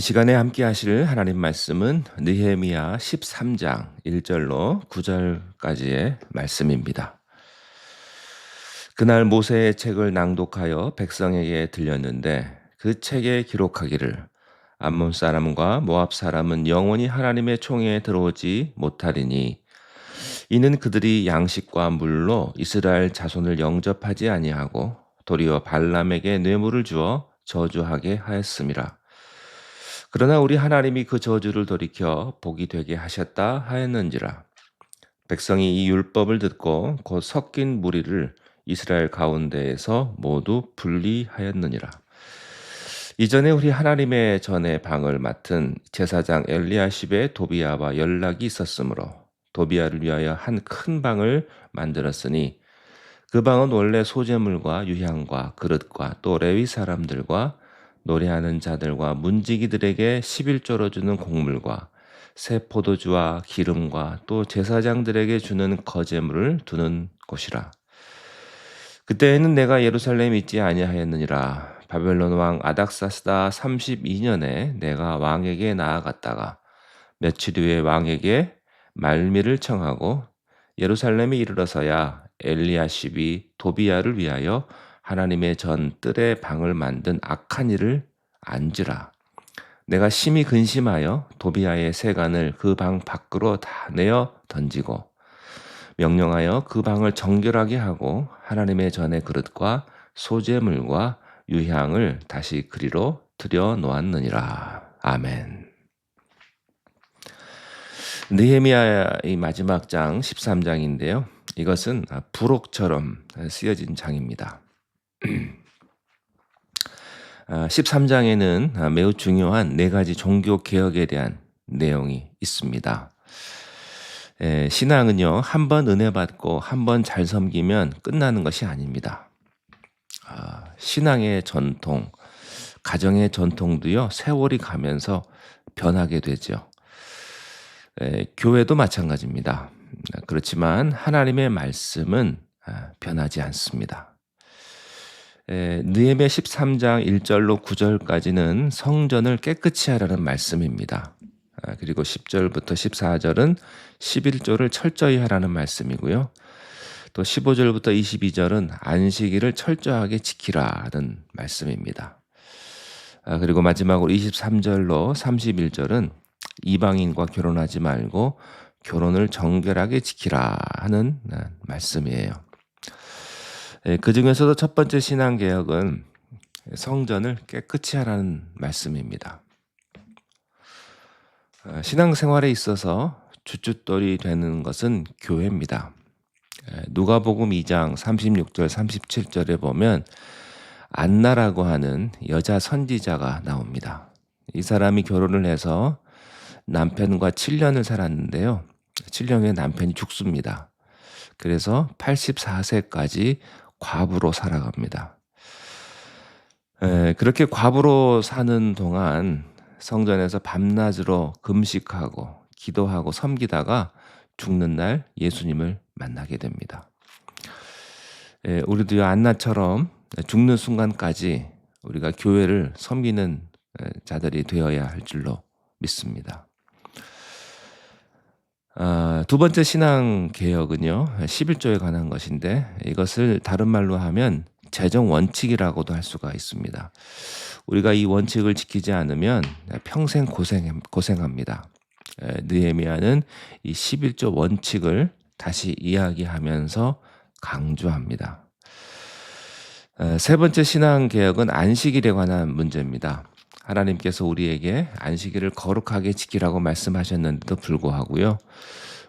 시간에 함께 하실 하나님 말씀은 느헤미야 13장 1절로 9절까지의 말씀입니다. 그날 모세의 책을 낭독하여 백성에게 들렸는데 그 책에 기록하기를 암몬 사람과 모압 사람은 영원히 하나님의 총회에 들어오지 못하리니 이는 그들이 양식과 물로 이스라엘 자손을 영접하지 아니하고 도리어 발람에게 뇌물을 주어 저주하게 하였음이라. 그러나 우리 하나님이 그 저주를 돌이켜 복이 되게 하셨다 하였는지라. 백성이 이 율법을 듣고 곧 섞인 무리를 이스라엘 가운데에서 모두 분리하였느니라. 이전에 우리 하나님의 전에 방을 맡은 제사장 엘리야십의 도비야와 연락이 있었으므로 도비야를 위하여 한 큰 방을 만들었으니 그 방은 원래 소재물과 유향과 그릇과 또 레위 사람들과 노래하는 자들과 문지기들에게 11조로 주는 곡물과 새 포도주와 기름과 또 제사장들에게 주는 거제물을 두는 곳이라. 그때에는 내가 예루살렘에 있지 아니하였느니라. 바벨론 왕 아닥사스다 32년에 내가 왕에게 나아갔다가 며칠 후에 왕에게 말미를 청하고 예루살렘에 이르러서야 엘리야십이 도비야를 위하여 하나님의 전 뜰에 방을 만든 악한 일을 안지라. 내가 심히 근심하여 도비야의 세간을 그 방 밖으로 다 내어 던지고 명령하여 그 방을 정결하게 하고 하나님의 전의 그릇과 소재물과 유향을 다시 그리로 들여 놓았느니라. 아멘. 느헤미야의 마지막 장 13장인데요. 이것은 부록처럼 쓰여진 장입니다. 13장에는 매우 중요한 4가지 종교 개혁에 대한 내용이 있습니다. 신앙은요, 한 번 은혜 받고 한 번 잘 섬기면 끝나는 것이 아닙니다. 신앙의 전통, 가정의 전통도요, 세월이 가면서 변하게 되죠. 교회도 마찬가지입니다. 그렇지만 하나님의 말씀은 변하지 않습니다. 느헤미야 13장 1절로 9절까지는 성전을 깨끗이 하라는 말씀입니다. 그리고 10절부터 14절은 11조를 철저히 하라는 말씀이고요. 또 15절부터 22절은 안식일을 철저하게 지키라는 말씀입니다. 그리고 마지막으로 23절로 31절은 이방인과 결혼하지 말고 결혼을 정결하게 지키라 하는 말씀이에요. 그 중에서도 첫 번째 신앙개혁은 성전을 깨끗이 하라는 말씀입니다. 신앙생활에 있어서 주춧돌이 되는 것은 교회입니다. 누가복음 2장 36절 37절에 보면 안나라고 하는 여자 선지자가 나옵니다. 이 사람이 결혼을 해서 남편과 7년을 살았는데요. 7년 후에 남편이 죽습니다. 그래서 84세까지 과부로 살아갑니다. 그렇게 과부로 사는 동안 성전에서 밤낮으로 금식하고 기도하고 섬기다가 죽는 날 예수님을 만나게 됩니다. 우리도 안나처럼 죽는 순간까지 우리가 교회를 섬기는 자들이 되어야 할 줄로 믿습니다. 두 번째 신앙 개혁은요, 11조에 관한 것인데 이것을 다른 말로 하면 재정 원칙이라고도 할 수가 있습니다. 우리가 이 원칙을 지키지 않으면 평생 고생합니다. 느헤미야는 이 11조 원칙을 다시 이야기하면서 강조합니다. 세 번째 신앙 개혁은 안식일에 관한 문제입니다. 하나님께서 우리에게 안식일을 거룩하게 지키라고 말씀하셨는데도 불구하고요.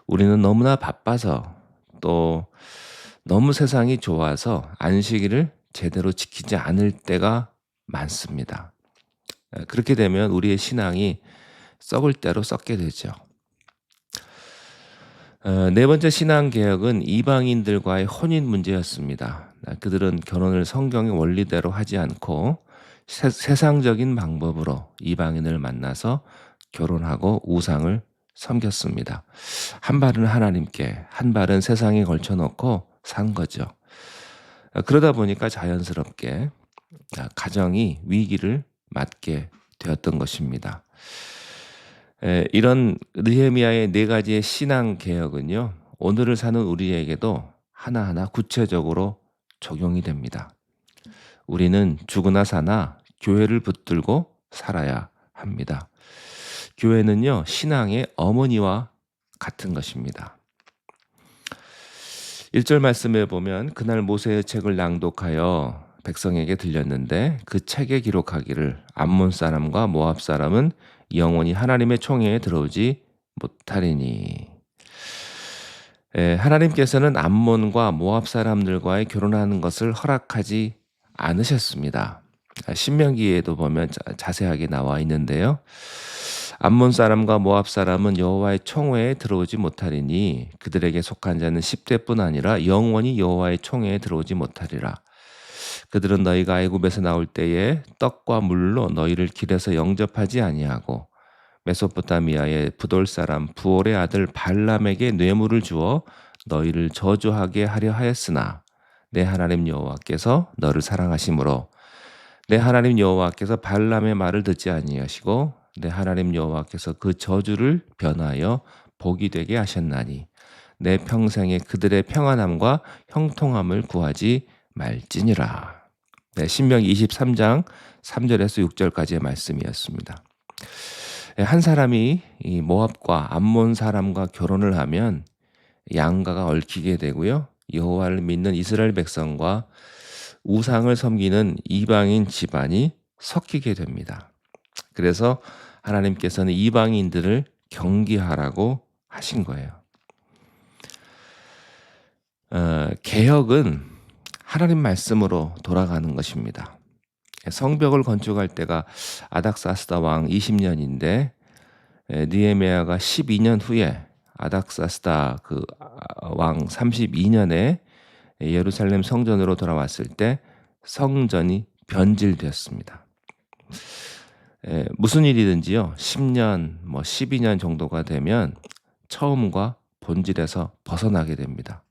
우리는 너무나 바빠서 또 너무 세상이 좋아서 안식일을 제대로 지키지 않을 때가 많습니다. 그렇게 되면 우리의 신앙이 썩을 대로 썩게 되죠. 네 번째 신앙 개혁은 이방인들과의 혼인 문제였습니다. 그들은 결혼을 성경의 원리대로 하지 않고 세상적인 방법으로 이방인을 만나서 결혼하고 우상을 섬겼습니다. 한 발은 하나님께, 한 발은 세상에 걸쳐놓고 산 거죠. 그러다 보니까 자연스럽게 가정이 위기를 맞게 되었던 것입니다. 이런 느헤미야의 네 가지의 신앙 개혁은요. 오늘을 사는 우리에게도 하나하나 구체적으로 적용이 됩니다. 우리는 죽으나 사나 교회를 붙들고 살아야 합니다. 교회는요, 신앙의 어머니와 같은 것입니다. 1절 말씀에 보면 그날 모세의 책을 낭독하여 백성에게 들렸는데 그 책에 기록하기를 암몬 사람과 모압 사람은 영원히 하나님의 총회에 들어오지 못하리니. 하나님께서는 암몬과 모압 사람들과의 결혼하는 것을 허락하지 않으셨습니다. 신명기에도 보면 자세하게 나와 있는데요. 암몬 사람과 모압 사람은 여호와의 총회에 들어오지 못하리니 그들에게 속한 자는 10대뿐 아니라 영원히 여호와의 총회에 들어오지 못하리라. 그들은 너희가 애굽에서 나올 때에 떡과 물로 너희를 길에서 영접하지 아니하고 메소포타미아의 부돌 사람 부올의 아들 발람에게 뇌물을 주어 너희를 저주하게 하려 하였으나 내 하나님 여호와께서 너를 사랑하심으로 내 하나님 여호와께서 발람의 말을 듣지 아니하시고 내 하나님 여호와께서 그 저주를 변하여 복이 되게 하셨나니 내 평생에 그들의 평안함과 형통함을 구하지 말지니라. 네, 신명기 23장 3절에서 6절까지의 말씀이었습니다. 한 사람이 이 모압과 암몬 사람과 결혼을 하면 양가가 얽히게 되고요. 여호와를 믿는 이스라엘 백성과 우상을 섬기는 이방인 집안이 섞이게 됩니다. 그래서 하나님께서는 이방인들을 경계하라고 하신 거예요. 개혁은 하나님 말씀으로 돌아가는 것입니다. 성벽을 건축할 때가 아닥사스다 왕 20년인데 느헤미야가 12년 후에 아닥사스다 왕 32년에 예루살렘 성전으로 돌아왔을 때 성전이 변질되었습니다. 무슨 일이든지요. 10년, 12년 정도가 되면 처음과 본질에서 벗어나게 됩니다.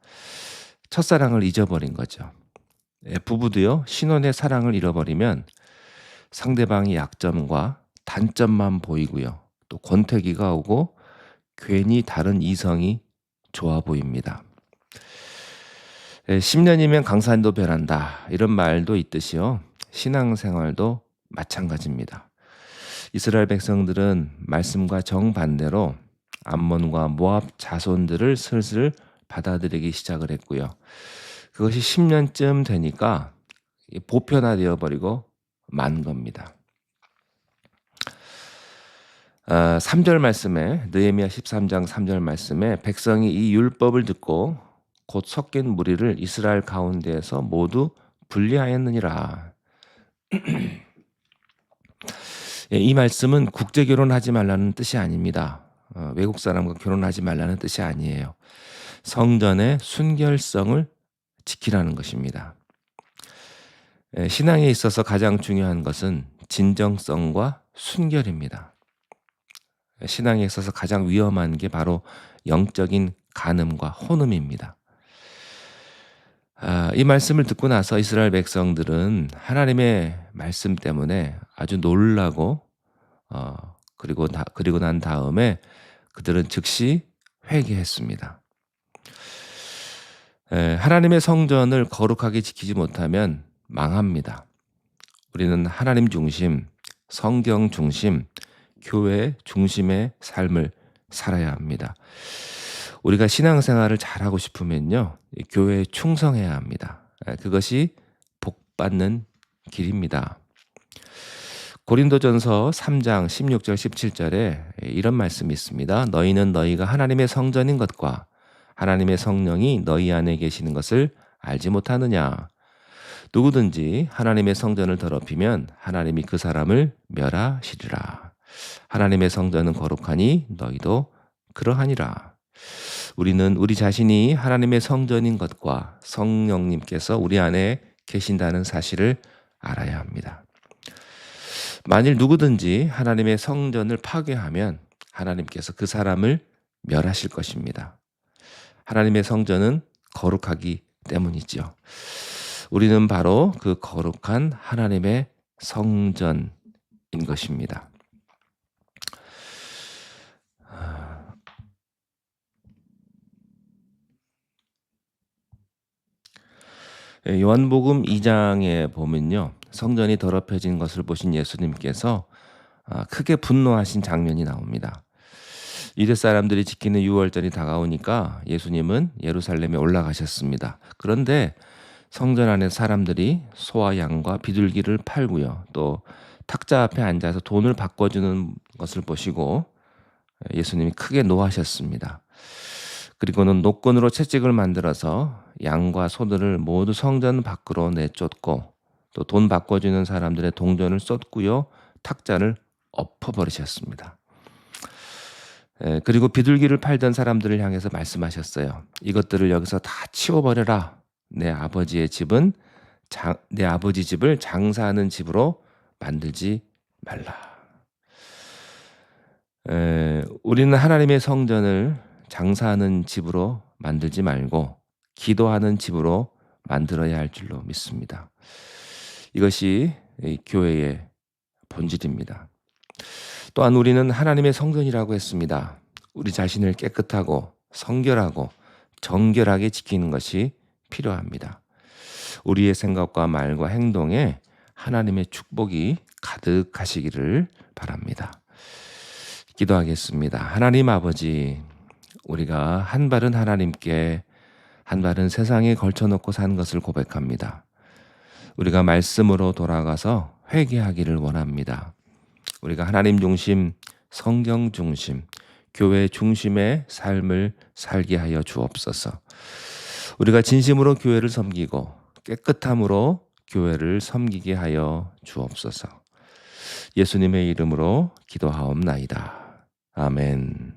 첫사랑을 잊어버린 거죠. 부부도요. 신혼의 사랑을 잃어버리면 상대방의 약점과 단점만 보이고요. 또 권태기가 오고 괜히 다른 이성이 좋아 보입니다. 10년이면 강산도 변한다. 이런 말도 있듯이요. 신앙생활도 마찬가지입니다. 이스라엘 백성들은 말씀과 정반대로 암몬과 모압 자손들을 슬슬 받아들이기 시작을 했고요. 그것이 10년쯤 되니까 보편화되어 버리고 만 겁니다. 3절 말씀에 느헤미야 13장 3절 말씀에 백성이 이 율법을 듣고 곧 섞인 무리를 이스라엘 가운데에서 모두 분리하였느니라. 이 말씀은 국제 결혼하지 말라는 뜻이 아닙니다. 외국 사람과 결혼하지 말라는 뜻이 아니에요. 성전의 순결성을 지키라는 것입니다. 신앙에 있어서 가장 중요한 것은 진정성과 순결입니다. 신앙에 있어서 가장 위험한 게 바로 영적인 간음과 혼음입니다. 이 말씀을 듣고 나서 이스라엘 백성들은 하나님의 말씀 때문에 아주 놀라고 그리고 난 다음에 그들은 즉시 회개했습니다. 하나님의 성전을 거룩하게 지키지 못하면 망합니다. 우리는 하나님 중심, 성경 중심, 교회 중심의 삶을 살아야 합니다. 우리가 신앙생활을 잘하고 싶으면요, 교회에 충성해야 합니다. 그것이 복받는 길입니다. 고린도전서 3장 16절 17절에 이런 말씀이 있습니다. 너희는 너희가 하나님의 성전인 것과 하나님의 성령이 너희 안에 계시는 것을 알지 못하느냐. 누구든지 하나님의 성전을 더럽히면 하나님이 그 사람을 멸하시리라. 하나님의 성전은 거룩하니 너희도 그러하니라. 우리는 우리 자신이 하나님의 성전인 것과 성령님께서 우리 안에 계신다는 사실을 알아야 합니다. 만일 누구든지 하나님의 성전을 파괴하면 하나님께서 그 사람을 멸하실 것입니다. 하나님의 성전은 거룩하기 때문이죠. 우리는 바로 그 거룩한 하나님의 성전인 것입니다. 요한복음 2 장에 보면요. 성전이 더럽혀진 것을 보신 예수님께서 크게 분노하신 장면이 나옵니다. 유대 사람들이 지키는 유월절이 다가오니까 예수님은 예루살렘에 올라가셨습니다. 그런데 성전 안에 사람들이 소와 양과 비둘기를 팔고요. 또 탁자 앞에 앉아서 돈을 바꿔주는 것을 보시고 예수님이 크게 노하셨습니다. 그리고는 노끈으로 채찍을 만들어서 양과 소들을 모두 성전 밖으로 내쫓고 또 돈 바꿔주는 사람들의 동전을 쏟고요. 탁자를 엎어버리셨습니다. 그리고 비둘기를 팔던 사람들을 향해서 말씀하셨어요. 이것들을 여기서 다 치워버려라. 내 아버지 집을 장사하는 집으로 만들지 말라. 우리는 하나님의 성전을 장사하는 집으로 만들지 말고 기도하는 집으로 만들어야 할 줄로 믿습니다. 이것이 이 교회의 본질입니다. 또한 우리는 하나님의 성전이라고 했습니다. 우리 자신을 깨끗하고 성결하고 정결하게 지키는 것이 필요합니다. 우리의 생각과 말과 행동에 하나님의 축복이 가득하시기를 바랍니다. 기도하겠습니다. 하나님 아버지, 우리가 한 발은 하나님께, 한 발은 세상에 걸쳐놓고 산 것을 고백합니다. 우리가 말씀으로 돌아가서 회개하기를 원합니다. 우리가 하나님 중심, 성경 중심, 교회 중심의 삶을 살게 하여 주옵소서. 우리가 진심으로 교회를 섬기고 깨끗함으로 교회를 섬기게 하여 주옵소서. 예수님의 이름으로 기도하옵나이다. 아멘.